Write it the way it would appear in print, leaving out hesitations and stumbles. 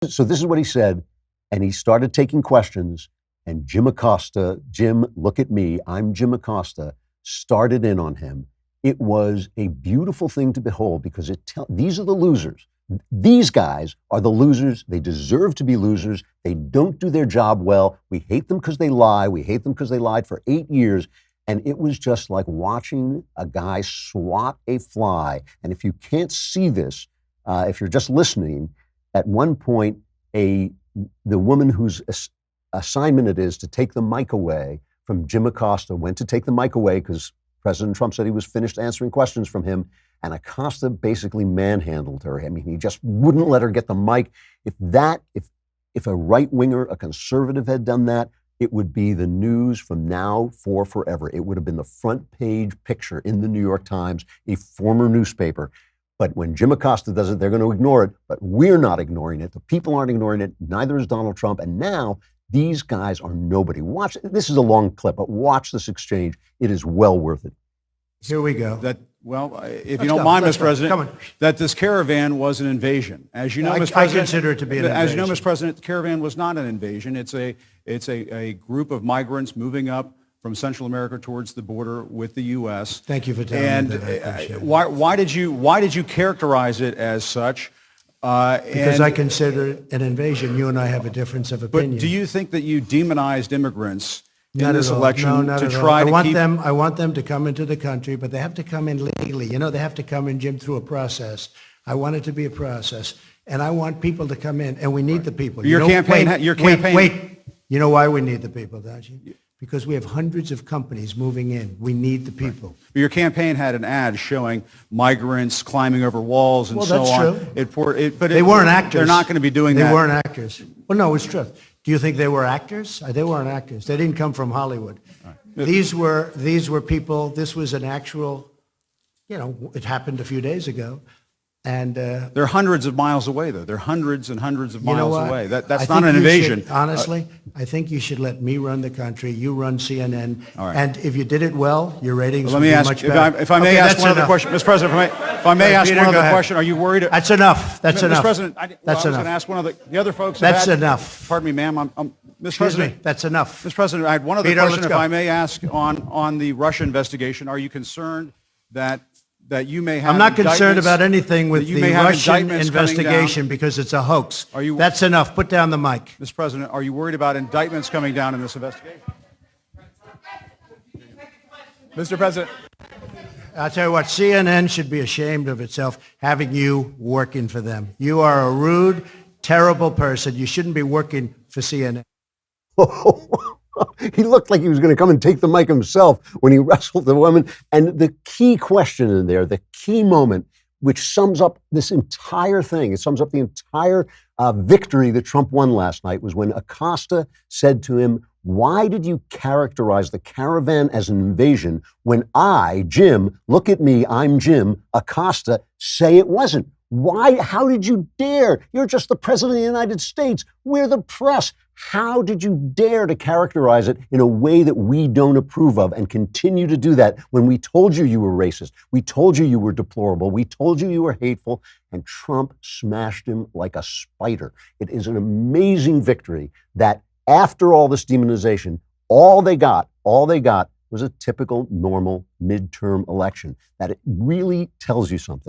So this is what he said, and he started taking questions, and Jim Acosta, Jim, look at me, I'm Jim Acosta, started in on him. It was a beautiful thing to behold because these are the losers. These guys are the losers. They deserve to be losers. They don't do their job well. We hate them because they lie. We hate them because they lied for 8 years. And it was just like watching a guy swat a fly. And if you can't see this, if you're just listening, at one point, the woman whose assignment it is to take the mic away from Jim Acosta went to take the mic away because President Trump said he was finished answering questions from him, and Acosta basically manhandled her. I mean, he just wouldn't let her get the mic. If a right-winger, a conservative had done that, it would be the news from now for forever. It would have been the front page picture in the New York Times, a former newspaper. But when Jim Acosta does it, they're going to ignore it. But we're not ignoring it. The people aren't ignoring it. Neither is Donald Trump. And now these guys are nobody. Watch. This is a long clip, but watch this exchange. It is well worth it. Here we go. If you don't mind, Mr. President, that this caravan was an invasion. As you know, Mr. President, I consider it to be an invasion. As you know, Mr. President, the caravan was not an invasion. It's a group of migrants moving up from Central America towards the border with the U.S. Thank you for telling me that. I appreciate it. Why did you characterize it as such? Because I consider it an invasion. You and I have a difference of opinion. But do you think that you demonized immigrants in this all. election No, not to at try all. to keep I want them to come into the country, but they have to come in legally. You know, they have to come in, Jim, through a process. I want it to be a process, and I want people to come in, and we need the people. Your campaign. Wait. You know why we need the people, don't you? Because we have hundreds of companies moving in. We need the people. But your campaign had an ad showing migrants climbing over walls and so on. That's true. They weren't actors. They're not going to be doing that. They weren't actors. Well, no, it's true. Do you think they were actors? They weren't actors. They didn't come from Hollywood. Right. These were people. This was an actual, it happened a few days ago. And they're hundreds of miles away, though. They're hundreds and hundreds of miles away. That's not an invasion. Honestly, I think you should let me run the country. You run CNN. All right. And if you did it well, your ratings would be much better. If I may ask one other question, Mr. President, if I may ask one other question, are you worried? That's enough. That's enough. Mr. President, I was going to ask one of the other folks. That's enough. Pardon me, ma'am. Mr. President, that's enough. Mr. President, I had one other question, if I may ask, on the Russia investigation. Are you concerned that you may have? I'm not concerned about anything with the Russian investigation because it's a hoax. That's enough. Put down the mic. Mr. President, are you worried about indictments coming down in this investigation? Mr. President. I'll tell you what, CNN should be ashamed of itself having you working for them. You are a rude, terrible person. You shouldn't be working for CNN. He looked like he was going to come and take the mic himself when he wrestled the woman. And the key question in there, the key moment, which sums up this entire thing, it sums up the entire victory that Trump won last night, was when Acosta said to him, "Why did you characterize the caravan as an invasion when I, Jim, look at me, I'm Jim, Acosta, say it wasn't? Why? How did you dare? You're just the president of the United States. We're the press. How did you dare to characterize it in a way that we don't approve of and continue to do that when we told you were racist? We told you were deplorable. We told you were hateful." And Trump smashed him like a spider. It is an amazing victory that after all this demonization, all they got was a typical, normal midterm election. That it really tells you something.